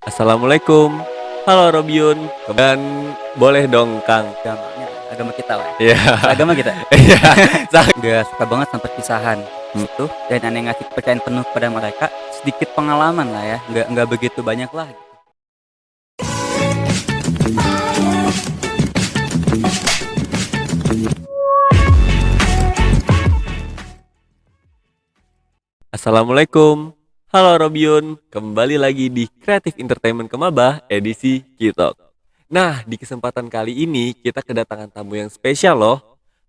Assalamualaikum. Halo Robiun. Dan boleh dong Kang. Agama kita lah. Iya. Agama kita. Iya. Gak suka banget sama perpisahan. Itu dan aneh ngasih kepercayaan penuh kepada mereka. Sedikit pengalaman lah ya. Nggak begitu banyak lah. Assalamualaikum. Halo Robiun. Kembali lagi di Creative Entertainment Kemabah edisi Kitok. Nah, di kesempatan kali ini kita kedatangan tamu yang spesial loh.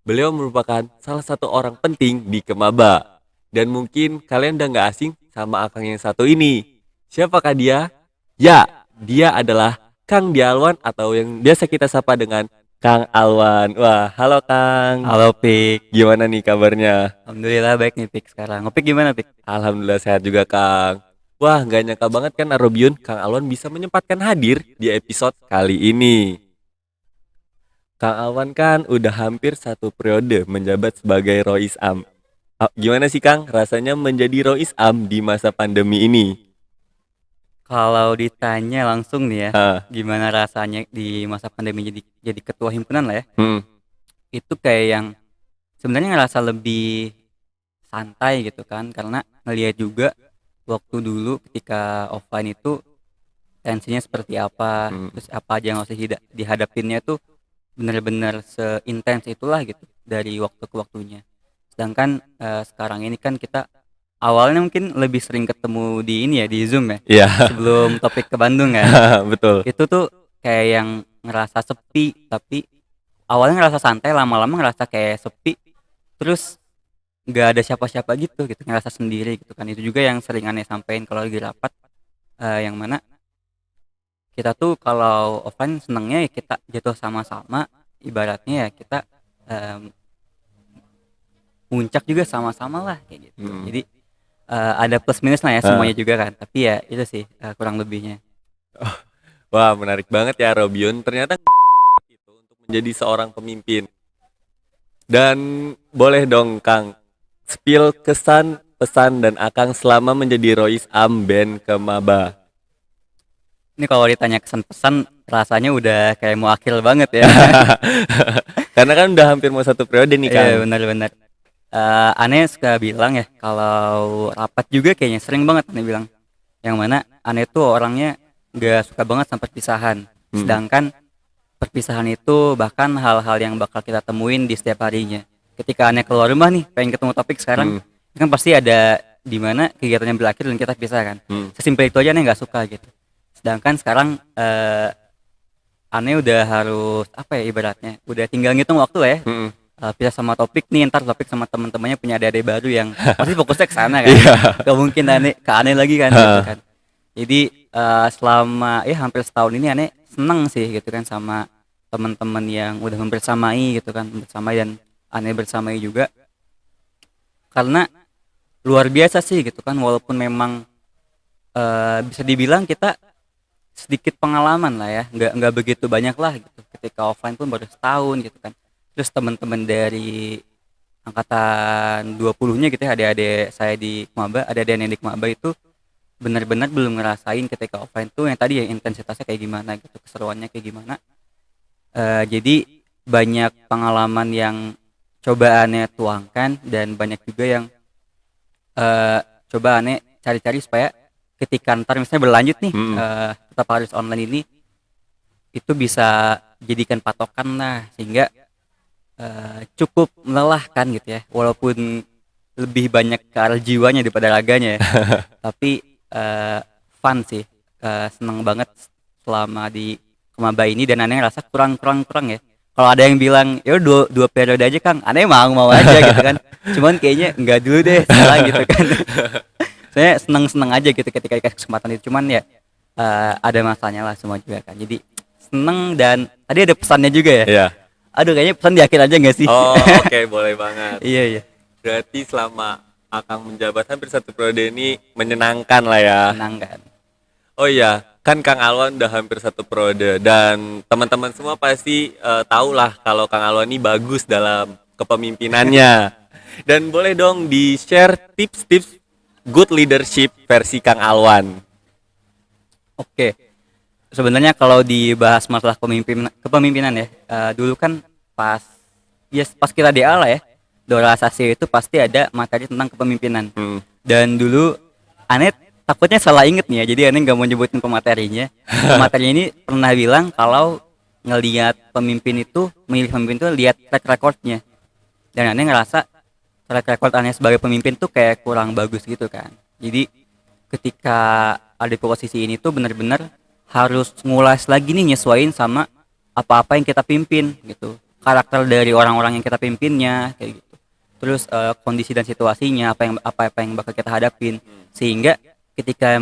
Beliau merupakan salah satu orang penting di Kemabah. Dan mungkin kalian udah gak asing sama Akang yang satu ini. Siapakah dia? Ya, dia adalah Kang Dialwan atau yang biasa kita sapa dengan Kang Alwan. Wah, halo Kang. Halo Pik. Gimana nih kabarnya? Alhamdulillah baik nih Pik sekarang. Ngopik gimana Pik? Alhamdulillah sehat juga Kang. Wah, gak nyangka banget kan Arobiun, Kang Alwan bisa menyempatkan hadir di episode kali ini. Kang Alwan kan udah hampir satu periode menjabat sebagai Rois Am. Gimana sih Kang rasanya menjadi Rois Am di masa pandemi ini? Kalau ditanya langsung nih ya, Ah, gimana rasanya di masa pandemi jadi ketua himpunan lah ya? hmm, Itu kayak yang sebenarnya ngerasa lebih santai gitu kan, karena ngelihat juga waktu dulu ketika offline itu tensinya seperti apa, hmm. terus apa aja yang harus dihadapinnya tuh bener-bener seintens itulah gitu dari waktu ke waktunya. Sedangkan sekarang ini kan kita awalnya mungkin lebih sering ketemu di ini ya, di Zoom ya, Iya, sebelum topik ke Bandung kan. betul. Itu tuh kayak yang ngerasa sepi, tapi awalnya ngerasa santai, lama-lama ngerasa kayak sepi, terus nggak ada siapa-siapa gitu, ngerasa sendiri gitu kan. Itu juga yang sering aneh sampein kalau lagi rapat, yang mana kita tuh kalau offline senengnya ya kita jatuh sama-sama, ibaratnya ya kita em, puncak juga sama-sama lah kayak gitu. Hmm. Jadi ada plus minus lah ya Ah. semuanya juga kan, tapi ya itu sih kurang lebihnya. Wah, menarik banget ya Robiun. Ternyata nggak seberat itu untuk menjadi seorang pemimpin. Dan boleh dong Kang, spill kesan, pesan dan akang selama menjadi Rois Am Band Kemaba. Ini kalau ditanya kesan pesan rasanya udah kayak mau akhir banget ya. Karena kan udah hampir mau satu periode nih Kang. Iya benar-benar. Aneh suka bilang ya kalau rapat juga kayaknya sering banget aneh bilang. Yang mana aneh tuh orangnya nggak suka banget sama perpisahan. Sedangkan perpisahan itu bahkan hal-hal yang bakal kita temuin di setiap harinya. Ketika aneh keluar rumah nih, pengen ketemu topik sekarang, kan pasti ada di mana kegiatannya berakhir dan kita pisah kan. Sesimpel itu aja aneh nggak suka gitu. Sedangkan sekarang aneh udah harus apa ya ibaratnya, udah tinggal ngitung waktu lah ya. Pisah sama topik nih, ntar topik sama teman-temannya punya adik-adik baru yang pasti fokusnya ke sana kan. Iya. Gak mungkin aneh lagi kan gitu kan. Jadi selama ya hampir setahun ini aneh seneng sih gitu kan sama teman-teman yang udah membersamai gitu kan, bersamai dan aneh bersamai juga karena luar biasa sih gitu kan, walaupun memang bisa dibilang kita sedikit pengalaman lah ya, nggak begitu banyak lah gitu ketika offline pun baru setahun gitu kan. Terus teman-teman dari angkatan 20-nya gitu ya, adik-adik saya di Kemaba, adik-adik yang di Kemaba itu benar-benar belum ngerasain ketika offline tuh yang tadi ya intensitasnya kayak gimana gitu, keseruannya kayak gimana. Jadi banyak pengalaman yang coba aneh tuangkan dan banyak juga yang coba aneh cari-cari supaya ketika ntar misalnya berlanjut nih tetap harus online ini itu bisa jadikan patokan lah, sehingga cukup melelahkan gitu ya, walaupun lebih banyak ke arah jiwanya daripada raganya ya. Tapi fun sih, seneng banget selama di Kemaba ini dan aneh ngerasa kurang ya. Kalau ada yang bilang ya dua periode aja Kang, aneh mau aja gitu kan. Cuman kayaknya enggak dulu deh sekarang gitu kan. Saya seneng aja gitu ketika dikasih kesempatan itu, cuman ya ada masanya lah semua juga kan. Jadi seneng, dan tadi ada pesannya juga ya. Iya. Aduh kayaknya pesan di akhir aja nggak sih? Oh, oke, boleh banget. Iya. Berarti selama Akang menjabat hampir satu periode ini menyenangkan lah ya. Senang kan. Oh iya, kan Kang Alwan udah hampir satu periode dan teman-teman semua pasti tahu lah kalau Kang Alwan ini bagus dalam kepemimpinannya. Dan boleh dong di-share tips-tips good leadership versi Kang Alwan. Oke. sebenarnya kalau dibahas masalah kepemimpinan ya, dulu kan pas pas kita DA lah ya, Dora Sasio itu pasti ada materi tentang kepemimpinan. Hmm. Dan dulu aneh takutnya salah inget nih ya, jadi aneh nggak mau nyebutin pematerinya. Pematerinya ini pernah bilang kalau ngelihat pemimpin itu, memilih pemimpin itu lihat track recordnya. Dan aneh ngerasa track record aneh sebagai pemimpin tuh kayak kurang bagus gitu kan. Jadi ketika ada di posisi ini tuh benar-benar harus ngulas lagi nih, nyesuaiin sama apa-apa yang kita pimpin gitu, karakter dari orang-orang yang kita pimpinnya kayak gitu, terus kondisi dan situasinya apa yang bakal kita hadapin, sehingga ketika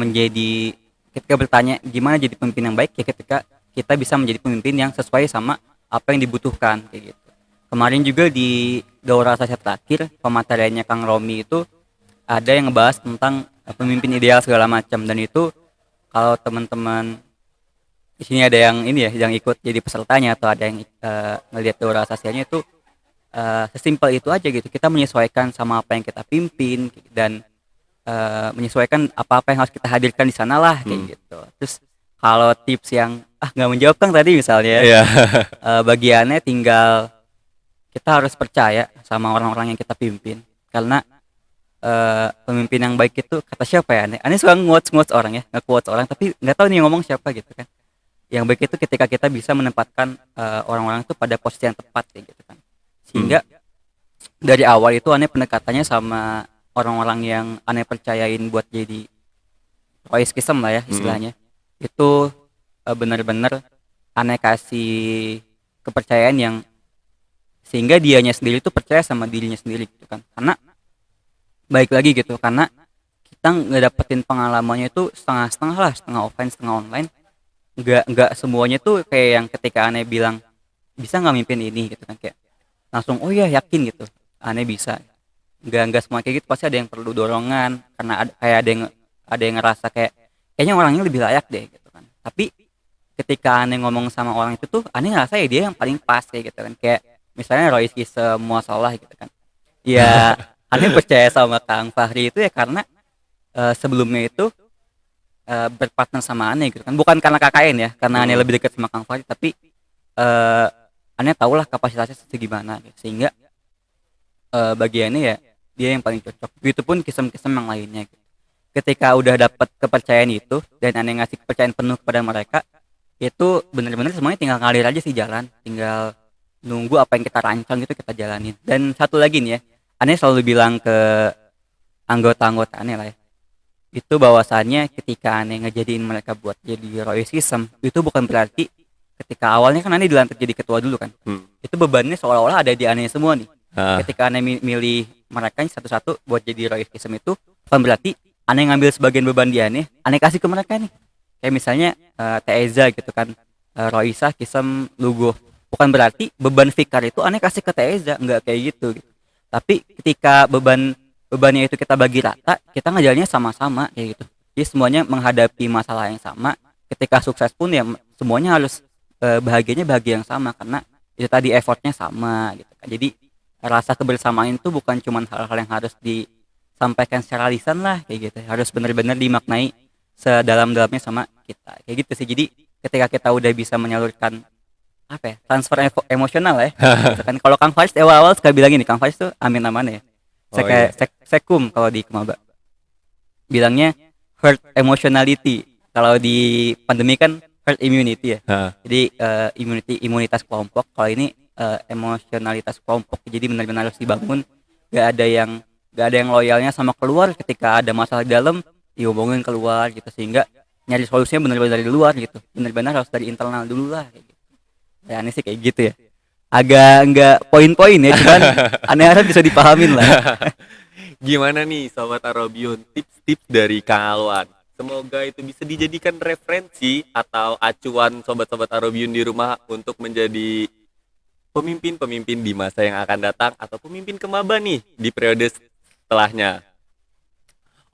bertanya gimana jadi pemimpin yang baik ya, ketika kita bisa menjadi pemimpin yang sesuai sama apa yang dibutuhkan kayak gitu. Kemarin juga di Daura Sasya terakhir pemateriannya Kang Romi itu ada yang ngebahas tentang pemimpin ideal segala macam, dan itu kalau teman-teman di sini ada yang ini ya, yang ikut jadi pesertanya atau ada yang ngelihat Daura Sasyanya itu, sesimpel itu aja gitu, kita menyesuaikan sama apa yang kita pimpin dan menyesuaikan apa-apa yang harus kita hadirkan di sana lah kayak gitu. Terus kalau tips yang nggak menjawab Kang tadi misalnya, Iya. bagiannya tinggal kita harus percaya sama orang-orang yang kita pimpin, karena pemimpin yang baik itu kata siapa ya, aneh suka nge-quotes orang ya, nge-quotes orang tapi nggak tahu nih ngomong siapa gitu kan. Yang baik itu ketika kita bisa menempatkan orang-orang itu pada posisi yang tepat kayak gitu kan, sehingga dari awal itu aneh pendekatannya sama orang-orang yang aneh percayain buat jadi voice kism lah ya istilahnya, itu benar-benar aneh kasih kepercayaan yang sehingga dianya sendiri tuh percaya sama dirinya sendiri gitu kan. Karena baik lagi gitu, karena kita ngedapetin pengalamannya itu setengah-setengah lah, setengah offline setengah online. Nggak semuanya tuh kayak yang ketika aneh bilang bisa nggak mimpin ini gitu kan, kayak langsung oh ya yakin gitu aneh bisa. Nggak semua kayak gitu, pasti ada yang perlu dorongan, karena kayak ada yang ngerasa kayaknya orangnya lebih layak deh gitu kan. Tapi ketika aneh ngomong sama orang itu tuh aneh ngerasa ya dia yang paling pas kayak gitu kan, kayak misalnya Royski semua salah gitu kan ya. Aneh percaya sama Kang Fahri itu ya karena sebelumnya itu berpartner sama aneh gitu kan, bukan karena KKN ya, karena aneh lebih dekat sama Kang Fahri, tapi aneh tahulah kapasitasnya segimana gitu. Sehingga bagi aneh ya dia yang paling cocok, begitupun kisem-kisem yang lainnya gitu. Ketika udah dapat kepercayaan itu dan aneh ngasih kepercayaan penuh kepada mereka, itu benar-benar semuanya tinggal ngalir aja sih jalan, tinggal nunggu apa yang kita rancang gitu kita jalanin. Dan satu lagi nih ya, aneh selalu bilang ke anggota-anggota aneh lah ya, itu bahwasannya ketika aneh ngejadiin mereka buat jadi Royce System, itu bukan berarti ketika awalnya kan aneh dilantik jadi ketua dulu kan, itu bebannya seolah-olah ada di aneh semua nih. Ketika aneh milih mereka satu-satu buat jadi Royce System, itu bukan berarti aneh ngambil sebagian beban di aneh kasih ke mereka nih. Kayak misalnya Teeza gitu kan, Roisa, Kisem, Lugo, bukan berarti beban Fikar itu aneh kasih ke Teeza, nggak kayak gitu. Tapi ketika bebannya itu kita bagi rata, kita ngejalannya sama-sama kayak gitu. Jadi semuanya menghadapi masalah yang sama. Ketika sukses pun ya semuanya harus bahagianya bahagia yang sama, karena itu tadi effortnya sama gitu kan. Jadi rasa kebersamaan itu bukan cuma hal-hal yang harus disampaikan secara lisan lah kayak gitu, harus benar-benar dimaknai sedalam-dalamnya sama kita kayak gitu sih. Jadi ketika kita udah bisa menyalurkan transfer emosional ya gitu kan. Kalau Kang Faris awal-awal suka bilang gini, Kang Faris tuh amin namanya ya, sekum kalau di Kemaba bilangnya herd emotionality, kalau di pandemi kan herd immunity ya. Jadi imunitas kelompok, kalau ini emosionalitas kelompok. Jadi benar-benar harus dibangun, gak ada yang loyalnya sama keluar, ketika ada masalah di dalam diomongin keluar gitu, sehingga nyari solusinya benar-benar dari luar gitu, benar-benar harus dari internal dulu lah kayak gitu. Ya aneh sih kayak gitu ya, agak nggak poin-poin ya, cuman aneh harap bisa dipahamin lah. Gimana nih Sobat Arobion, tips-tips dari Kang Alwan? Semoga itu bisa dijadikan referensi atau acuan Sobat-Sobat Arobion di rumah untuk menjadi pemimpin-pemimpin di masa yang akan datang, atau pemimpin Kemaba nih di periode setelahnya.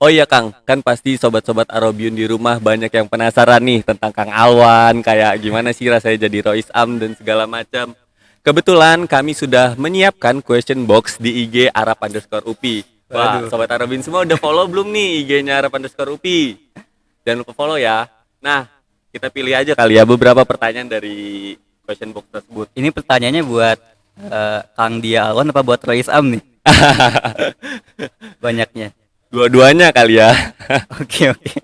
Oh iya Kang, kan pasti Sobat-Sobat Arobion di rumah banyak yang penasaran nih tentang Kang Alwan, kayak gimana sih rasanya jadi Rois Am dan segala macam. Kebetulan kami sudah menyiapkan question box di IG Arab_UPI. Wah, Sobat Arobion semua udah follow belum nih IG-nya Arab_UPI? Jangan lupa follow ya. Nah, Kita pilih aja kali ya beberapa pertanyaan dari question box tersebut. Ini pertanyaannya buat Kang Dia Alwan apa buat Rois Am nih? Banyaknya. Dua-duanya kali ya. Oke, oke.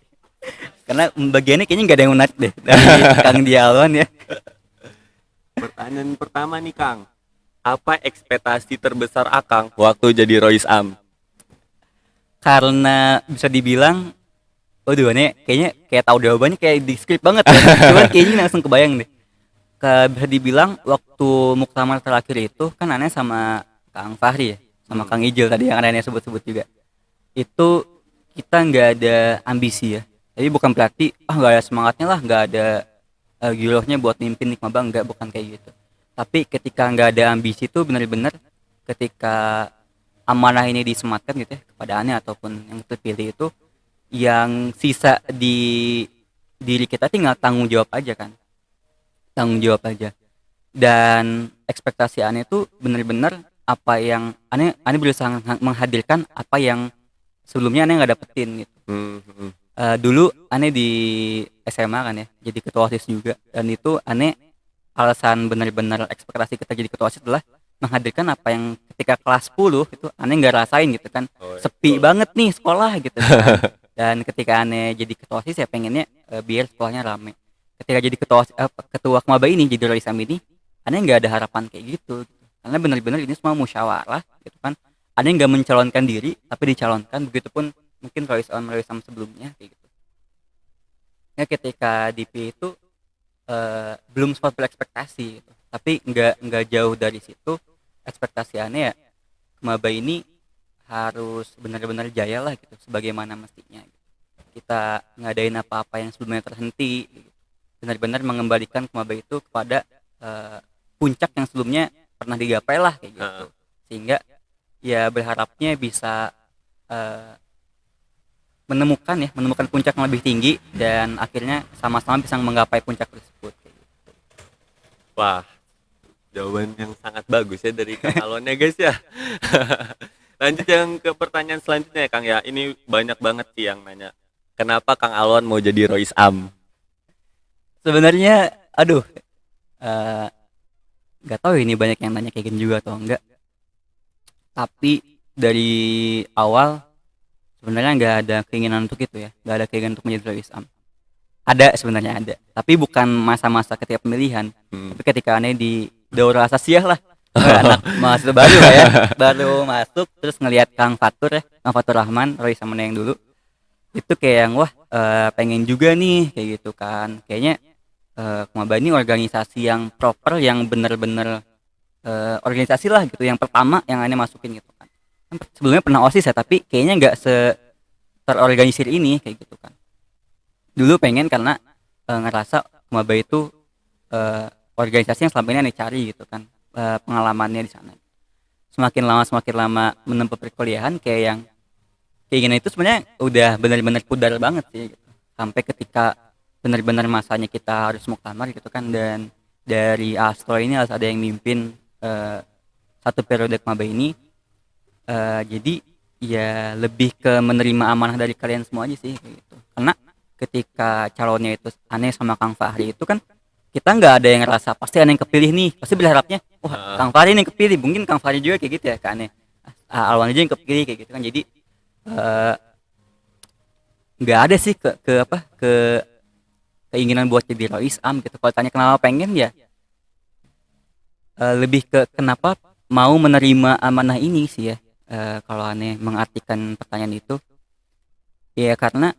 Karena bagiannya kayaknya nggak ada yang menarik deh dari Kang Dia Alwan ya. Pertanyaan pertama nih Kang. Apa ekspektasi terbesar Akang waktu jadi Rois Am? Karena bisa dibilang, waduh ini kayaknya kayak tahu jawabannya kayak di script banget ya. Cuman kayaknya langsung kebayang deh. Bisa dibilang waktu muktamar terakhir itu kan aneh sama Kang Fahri ya, sama Kang Ijil tadi yang aneh sebut-sebut juga. Itu kita nggak ada ambisi ya. Jadi bukan berarti nggak ada semangatnya lah, nggak ada girohnya buat mimpin Nikmaba, nggak, bukan kayak gitu. Tapi ketika nggak ada ambisi itu benar-benar ketika amanah ini disematkan gitu ya kepada aneh ataupun yang terpilih itu, yang sisa di diri kita tinggal tanggung jawab aja kan, tanggung jawab aja. Dan ekspektasi aneh itu benar-benar apa yang aneh berusaha menghadirkan apa yang sebelumnya aneh nggak dapetin gitu. Dulu aneh di SMA kan ya jadi ketua OSIS juga, dan itu aneh alasan benar-benar ekspektasi kita jadi ketua OSIS adalah menghadirkan apa yang ketika kelas 10 itu aneh nggak rasain gitu kan. Sepi banget nih sekolah gitu kan. Dan ketika aneh jadi ketua OSIS ya pengennya biar sekolahnya rame. Ketika jadi ketua Kemaba ini, jadi Rois Am ini, aneh nggak ada harapan kayak gitu. Karena benar-benar ini semua musyawarah gitu kan. Aneh nggak mencalonkan diri tapi dicalonkan, begitupun mungkin Rois Am sebelumnya kayak gitu. Ya ketika DP itu belum sempat berekspektasi gitu. Tapi nggak jauh dari situ ekspektasi aneh ya Kemaba ini harus benar-benar jaya lah gitu sebagaimana mestinya gitu. Kita ngadain apa-apa yang sebelumnya terhenti gitu. Benar-benar mengembalikan Kemaba itu kepada puncak yang sebelumnya pernah digapai lah kayak gitu. Sehingga ya berharapnya bisa menemukan puncak yang lebih tinggi dan akhirnya sama-sama bisa menggapai puncak tersebut kayak gitu. Wah, jawaban yang sangat bagus ya dari Kang Alwan ya guys ya. Lanjut yang ke pertanyaan selanjutnya ya Kang ya. Ini banyak banget sih yang nanya. Kenapa Kang Alwan mau jadi Rois Am? Sebenarnya aduh nggak tahu ini banyak yang nanya kayak gini juga atau enggak. Tapi dari awal sebenarnya nggak ada keinginan untuk itu ya, nggak ada keinginan untuk menjadi Rois Am. Ada sebenarnya ada, tapi bukan masa-masa ketika pemilihan, tapi ketika aneh di daurah asasiyah lah. Anak mahasiswa baru lah ya, baru masuk terus ngelihat Kang Fatur ya, Kang Fatur Rahman, Rois Am yang dulu itu kayak yang wah pengen juga nih kayak gitu kan. Kayaknya Kemaba ini organisasi yang proper, yang bener-bener organisasi lah gitu, yang pertama yang aneh masukin gitu kan. Sebelumnya pernah OSIS ya, tapi kayaknya nggak terorganisir ini kayak gitu kan. Dulu pengen karena ngerasa Kemaba itu organisasi yang selama ini aneh cari gitu kan, pengalamannya di sana. Semakin lama menempuh perkuliahan kayak yang keinginan itu sebenarnya udah benar-benar pudar banget sih gitu. Sampai ketika benar-benar masanya kita harus muktamar gitu kan, dan dari Astro ini harus ada yang mimpin satu periode Kemaba ini. Jadi ya lebih ke menerima amanah dari kalian semua aja sih kayak gitu. Karena ketika calonnya itu aneh sama Kang Fahri itu kan kita nggak ada yang ngerasa pasti aneh yang kepilih nih, pasti berharapnya wah Kang Fahri ini yang kepilih, mungkin Kang Fahri juga kayak gitu ya ke aneh, Alwan aja yang kepilih kayak gitu kan. Jadi nggak ada sih ke keinginan buat jadi Rois Am gitu. Kalau tanya kenapa pengen ya lebih ke kenapa mau menerima amanah ini sih ya. Kalau aneh mengartikan pertanyaan itu ya karena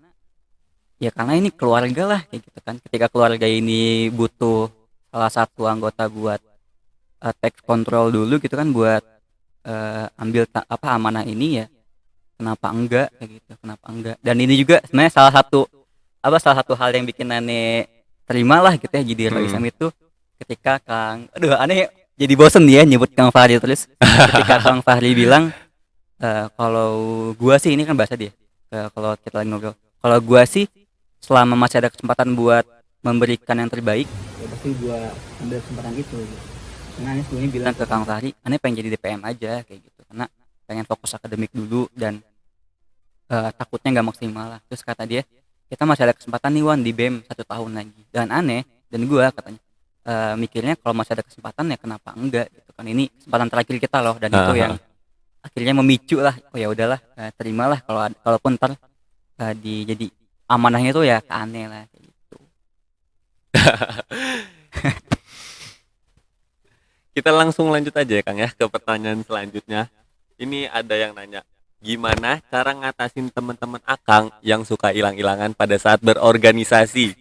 ini keluarga lah kayak gitu kan. Ketika keluarga ini butuh salah satu anggota buat take control dulu gitu kan, buat ambil amanah ini ya, kenapa enggak kayak gitu, kenapa enggak. Dan ini juga sebenarnya salah satu hal yang bikin aneh terima lah gitu ya jadi Rois Am itu ketika aneh jadi bosen dia nyebut Kang Fahri terus. Ketika Kang Fahri bilang kalau gua sih, ini kan bahasa dia kalau kita lagi ngobrol, kalau gua sih selama masih ada kesempatan buat memberikan yang terbaik ya pasti gua ambil kesempatan itu gitu. Karena aneh sebelumnya bilang ke Kang Fahri aneh pengen jadi DPM aja kayak gitu, karena pengen fokus akademik dulu dan takutnya nggak maksimal lah. Terus kata dia kita masih ada kesempatan nih Wan di BEM 1 tahun lagi. Dan aneh, dan gua katanya mikirnya kalau masih ada kesempatan ya kenapa enggak gitu kan, ini kesempatan terakhir kita loh. Dan itu yang akhirnya memicu lah, oh ya udahlah, terimalah kalaupun ntar jadi amanahnya tuh ya ke aneh lah kayak gitu. Kita langsung lanjut aja ya Kang ya ke pertanyaan selanjutnya. Ini ada yang nanya, gimana cara ngatasin teman-teman Akang yang suka hilang-hilangan pada saat berorganisasi?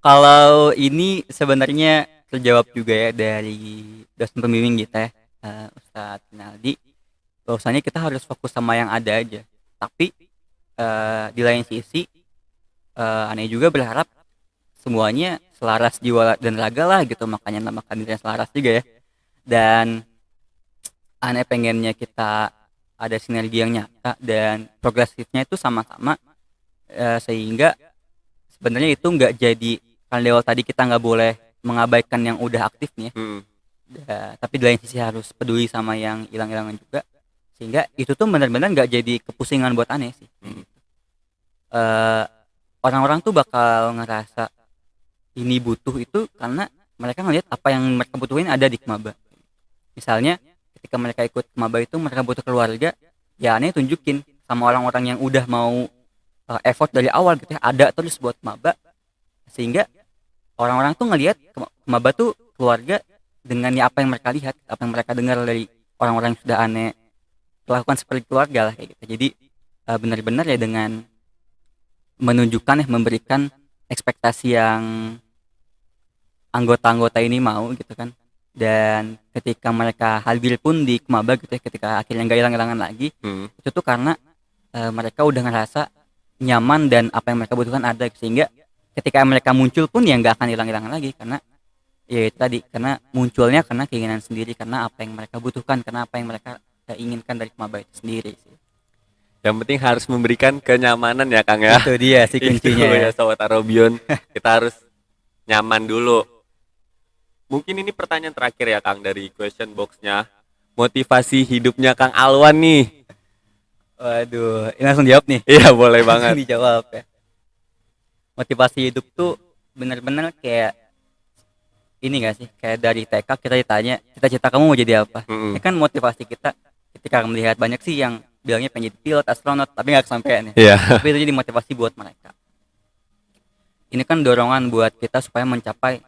Kalau ini sebenarnya terjawab juga ya dari dosen pembimbing kita ya, Ustadz Kinaldi. Bahwasanya kita harus fokus sama yang ada aja. Tapi di lain sisi aneh juga berharap semuanya selaras jiwa dan raga lah gitu, makanya namakan dirinya selaras juga ya. Dan aneh pengennya kita ada sinergi yang nyata dan progresifnya itu sama-sama, sehingga sebenarnya itu nggak jadi kan lewat tadi kita nggak boleh mengabaikan yang udah aktif nih ya. Tapi di lain sisi harus peduli sama yang hilang-hilangan juga, sehingga itu tuh benar-benar nggak jadi kepusingan buat aneh sih. Orang-orang tuh bakal ngerasa ini butuh itu karena mereka ngelihat apa yang mereka butuhin ada di Kemaba. Misalnya ketika mereka ikut Kemaba itu mereka butuh keluarga, ya aneh tunjukin sama orang-orang yang udah mau effort dari awal gitu ya, ada terus buat Kemaba, sehingga orang-orang tuh ngelihat Kemaba tuh keluarga dengan ya apa yang mereka lihat, apa yang mereka dengar dari orang-orang yang sudah aneh lakukan seperti keluarga lah kayak gitu. Jadi benar-benar ya dengan menunjukkan memberikan ekspektasi yang anggota-anggota ini mau gitu kan. Dan ketika mereka hadir pun di Kemaba gitu ya, ketika akhirnya nggak hilang-hilangan lagi, itu tuh karena mereka udah ngerasa nyaman dan apa yang mereka butuhkan ada, sehingga ketika mereka muncul pun ya nggak akan hilang-hilangan lagi, karena ya itu tadi, karena munculnya karena keinginan sendiri, karena apa yang mereka butuhkan, karena apa yang mereka inginkan dari Kemaba itu sendiri sih. Yang penting harus memberikan kenyamanan ya Kang ya. Itu dia sih kuncinya ya Sobat Arobion. Kita harus nyaman dulu. Mungkin ini pertanyaan terakhir ya Kang dari question box-nya. Motivasi hidupnya Kang Alwan nih. Waduh, ini langsung jawab nih. Iya boleh banget. Langsung dijawab ya. Motivasi hidup tuh bener-bener kayak ini gak sih, kayak dari TK kita ditanya cita-cita kamu mau jadi apa. Ini kan motivasi kita ketika melihat banyak sih yang bilangnya pengen jadi pilot, astronot, tapi gak kesampaian ya. Tapi itu jadi motivasi buat mereka. Ini kan dorongan buat kita supaya mencapai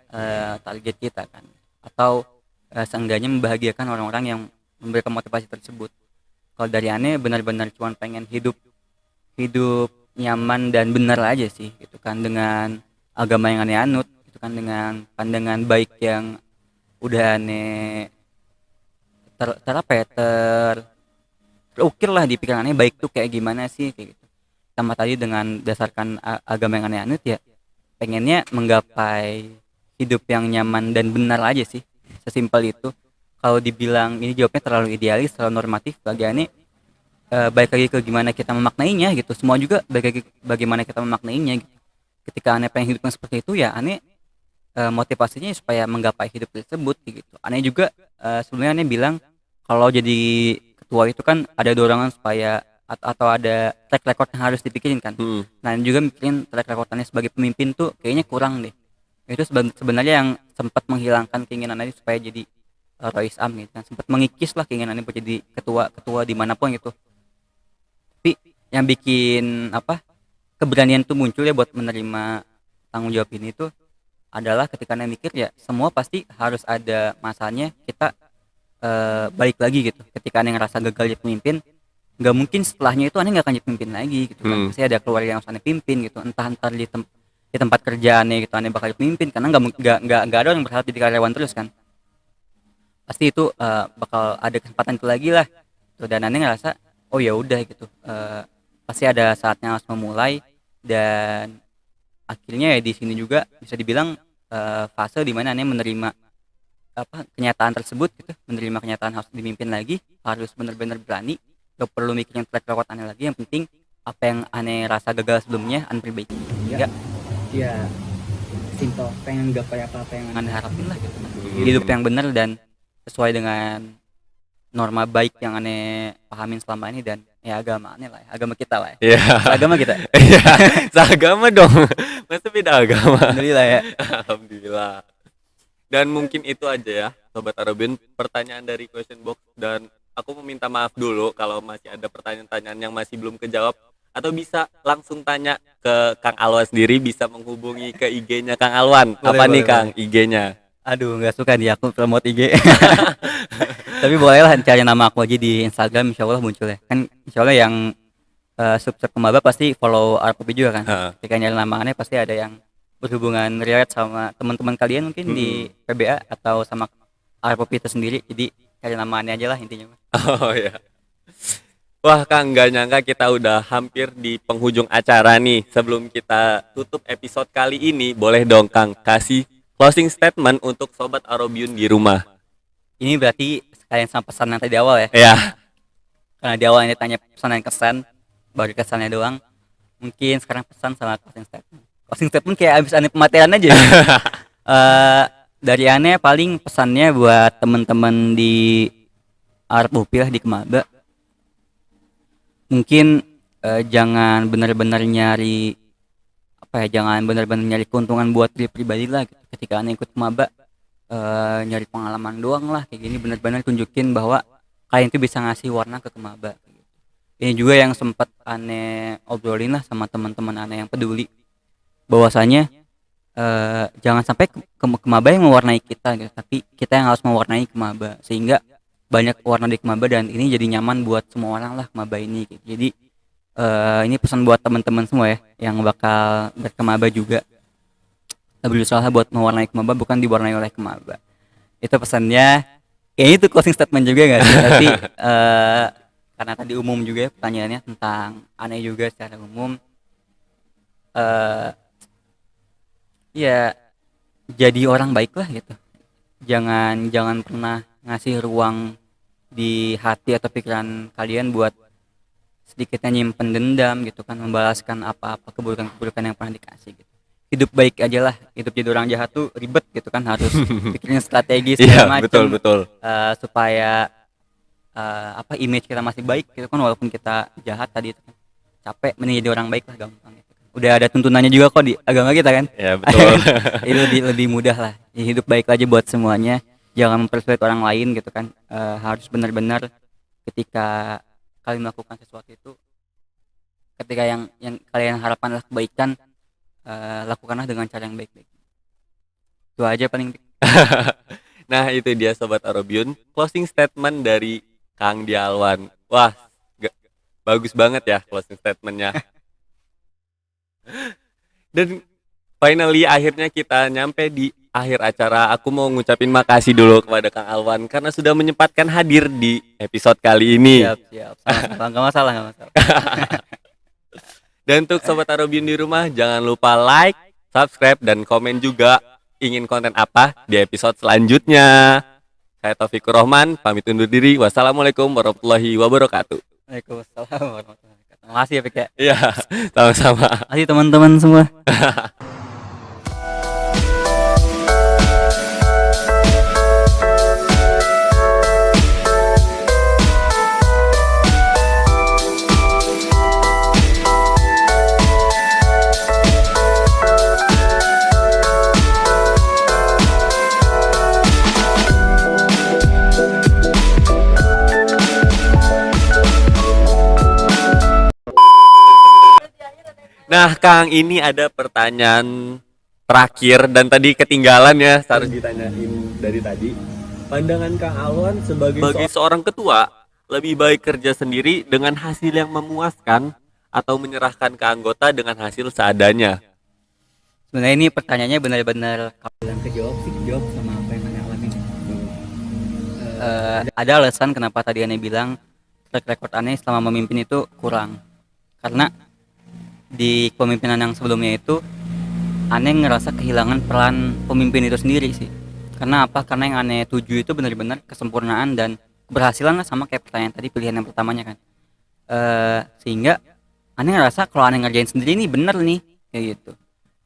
target kita kan, atau seenggaknya membahagiakan orang-orang yang memberikan motivasi tersebut. Kalau dari aneh benar-benar cuma pengen hidup nyaman dan benar aja sih gitu kan, dengan agama yang aneh anut gitu kan, dengan pandangan baik yang udah aneh terukir lah di pikiran aneh, baik tuh kayak gimana sih kayak gitu. Sama tadi dengan dasarkan agama yang aneh anut ya, pengennya menggapai hidup yang nyaman dan benar aja sih, sesimpel itu. Kalau dibilang ini jawabnya terlalu idealis, terlalu normatif, bagi aneh baik lagi ke gimana kita memaknainya gitu. Semua juga baik lagi bagaimana kita memaknainya gitu. Ketika aneh pengen hidupnya seperti itu ya aneh motivasinya supaya menggapai hidup tersebut gitu. Aneh juga sebenarnya aneh bilang kalau jadi ketua itu kan ada dorongan supaya atau ada track record yang harus dipikirin kan. Nah juga mikirin track recordnya sebagai pemimpin tuh kayaknya kurang deh. Itu sebenarnya yang sempat menghilangkan keinginan aneh supaya jadi Rois Am gitu kan, sempat mengikis lah keinginan aneh buat jadi ketua dimanapun gitu. Tapi yang bikin keberanian tuh muncul ya buat menerima tanggung jawab ini tuh adalah ketika aneh mikir ya semua pasti harus ada masanya kita balik lagi gitu. Ketika aneh ngerasa gagal jadi pemimpin, nggak mungkin setelahnya itu aneh nggak akan jadi pemimpin lagi gitu kan. Pasti ada keluarga yang harus aneh pimpin gitu, entah di tempat kerja aneh gitu aneh bakal jadi pemimpin, karena nggak ada orang berharap jadi karyawan terus kan. Pasti itu bakal ada kesempatan itu lagi lah tuh. Dan aneh ngerasa oh ya udah gitu, pasti ada saatnya harus memulai. Dan akhirnya ya di sini juga bisa dibilang fase dimana aneh menerima kenyataan tersebut gitu, menerima kenyataan harus dipimpin lagi, harus benar-benar berani, gak perlu mikirin track record aneh lagi, yang penting apa yang aneh rasa gagal sebelumnya aneh perbaiki. Ya simple, pengen gapai apa yang aneh harapin lah gitu. Hidup yang benar dan sesuai dengan norma baik yang aneh pahamin selama ini, dan ya agama aneh lah ya, agama kita lah ya. Iya. Agama kita. Iya, seagama dong. Masa beda agama? Alhamdulillah ya. Alhamdulillah. Dan mungkin itu aja ya, Sobat Arobin, pertanyaan dari question box. Dan aku meminta maaf dulu kalau masih ada pertanyaan-pertanyaan yang masih belum kejawab. Atau bisa langsung tanya ke Kang Alwan sendiri, bisa menghubungi ke IG-nya Kang Alwan. Boleh, Apa nih boleh, Kang IG-nya? Aduh, nggak suka nih aku promote IG. Tapi boleh lah cari nama aku aja di Instagram, insya Allah muncul ya. Kan insya Allah yang subscribe ke Maba pasti follow Arpopi juga kan. Heeh. Ketika nyari nama pasti ada yang berhubungan relate sama teman-teman kalian mungkin di PBA atau sama Arpopi itu sendiri. Jadi cari nama aja lah intinya. Oh ya. Wah Kang, nggak nyangka kita udah hampir di penghujung acara nih. Sebelum kita tutup episode kali ini, boleh dong Kang kasih closing statement untuk Sobat Arobiun di rumah. Ini berarti sekalian sama pesan yang tadi awal ya. Ya. Karena di awal ini tanya pesan dan kesan, baru kesannya doang. Mungkin sekarang pesan sama closing statement. Closing statement kayak abis aneh pematerian aja. Dari aneh paling pesannya buat temen-temen di Arpopi lah di Kemaba. Mungkin jangan benar-benar nyari jangan benar-benar nyari keuntungan buat diri pribadi lah gitu. Ketika aneh ikut Kemaba nyari pengalaman doang lah kayak gini, benar-benar tunjukin bahwa kalian itu bisa ngasih warna ke Kemaba gitu. Ini juga yang sempat aneh obrolin lah sama teman-teman aneh yang peduli, bahwasanya jangan sampai Kemaba yang mewarnai kita gitu, tapi kita yang harus mewarnai Kemaba sehingga banyak warna di Kemaba dan ini jadi nyaman buat semua orang lah Kemaba ini gitu. Jadi ini pesan buat teman-teman semua ya yang bakal berkemaba juga, berusaha buat mewarnai Kemaba bukan diwarnai oleh Kemaba. Itu pesannya. Kayaknya itu closing statement juga nggak sih? Tapi karena tadi umum juga ya pertanyaannya tentang aneh juga secara umum. Ya jadi orang baik lah gitu. Jangan pernah ngasih ruang di hati atau pikiran kalian buat sedikitnya nyimpen dendam gitu kan, membalaskan apa-apa keburukan-keburukan yang pernah dikasih gitu. Hidup baik aja lah, hidup jadi orang jahat tuh ribet gitu kan, harus pikirin strategi segala macam. Betul. Supaya image kita masih baik gitu kan, walaupun kita jahat tadi itu kan. Capek mending jadi orang baik lah, gampang gitu. Udah ada tuntunannya juga kok di agama kita kan. Ya betul. Itu lebih mudah lah. Ya, hidup baik aja buat semuanya, jangan mempersulit orang lain gitu kan. Harus benar-benar ketika kalian melakukan sesuatu itu, ketika yang kalian harapkan adalah kebaikan, lakukanlah dengan cara yang baik-baik. Itu aja paling. Nah itu dia Sobat Arobiun, closing statement dari Kang Dialwan. Wah bagus banget ya closing statementnya. Dan finally akhirnya kita nyampe di akhir acara. Aku mau ngucapin makasih dulu kepada Kang Alwan karena sudah menyempatkan hadir di episode kali ini. Siap. Nggak masalah. Dan untuk Sobat Arobiun di rumah, jangan lupa like, subscribe, dan komen juga ingin konten apa di episode selanjutnya. Saya Taufikur Rahman, pamit undur diri. Wassalamualaikum warahmatullahi wabarakatuh. Waalaikumsalam warahmatullahi wabarakatuh. Makasih ya Pik ya. Iya, sama-sama. Makasih teman-teman semua. Nah, Kang, ini ada pertanyaan terakhir dan tadi ketinggalan ya, harus ditanyain dari tadi. Pandangan Kang Alwan sebagai seorang ketua, lebih baik kerja sendiri dengan hasil yang memuaskan atau menyerahkan ke anggota dengan hasil seadanya? Sebenarnya ini pertanyaannya benar-benar kalau bilang kejawab sama apa yang Anda alami. Ada alasan kenapa tadi Anda bilang track record Anda selama memimpin itu kurang. Karena di kepemimpinan yang sebelumnya itu aneh ngerasa kehilangan peran pemimpin itu sendiri sih. Karena apa? Karena yang aneh tuju itu benar-benar kesempurnaan dan keberhasilan lah, sama kayak pertanyaan tadi pilihan yang pertamanya kan. Sehingga aneh ngerasa kalau aneh ngerjain sendiri nih bener nih kayak gitu.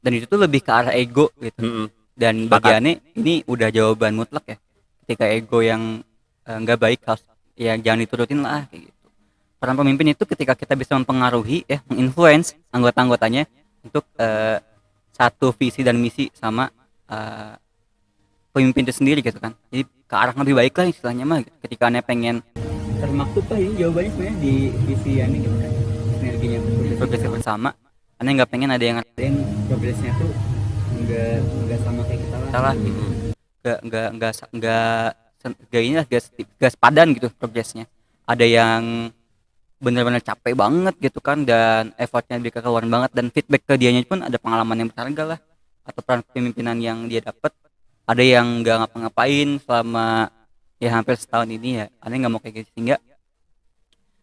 Dan itu tuh lebih ke arah ego gitu. Dan bagi aneh ini udah jawaban mutlak ya. Ketika ego yang nggak baik harus ya jangan diturutin lah kayak gitu. peran pemimpin itu ketika kita bisa mempengaruhi menginfluence anggota-anggotanya untuk satu visi dan misi sama eh, pemimpin itu sendiri gitu kan. Jadi ke arah yang lebih baik lah istilahnya mah gitu. Ketika aneh pengen termaktub lah ini jawabannya sebenarnya di visi aneh gitu kan. Sinerginya progresnya bersama. Aneh nggak pengen ada yang progresnya tuh nggak sama kayak kita lah. Salah gitu. Nggak ini lah nggak sepadan gitu progresnya. Ada yang benar-benar capek banget gitu kan dan effortnya dia keluaran banget dan feedback ke dianya pun ada pengalaman yang berharga lah atau peran kepemimpinan yang dia dapat. Ada yang nggak ngapa-ngapain selama ya hampir setahun ini ya aneh nggak mau kayak gitu sehingga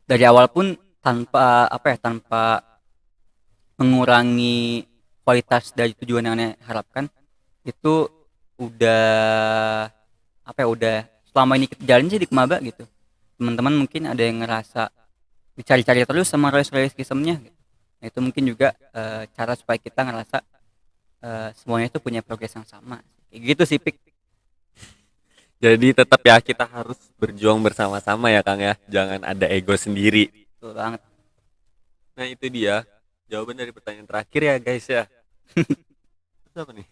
dari awal pun tanpa mengurangi kualitas dari tujuan yang aneh harapkan itu udah udah selama ini kita jalan sih di Kemaba gitu. Teman-teman mungkin ada yang ngerasa dicari-cari terus sama royce sistemnya gitu. Nah, itu mungkin juga cara supaya kita ngerasa semuanya itu punya progres yang sama kayak gitu sih Pik. Jadi tetap ya kita harus berjuang bersama-sama ya Kang ya. Jangan ada ego sendiri. Betul banget. Nah itu dia jawaban dari pertanyaan terakhir ya guys ya. Terus apa nih?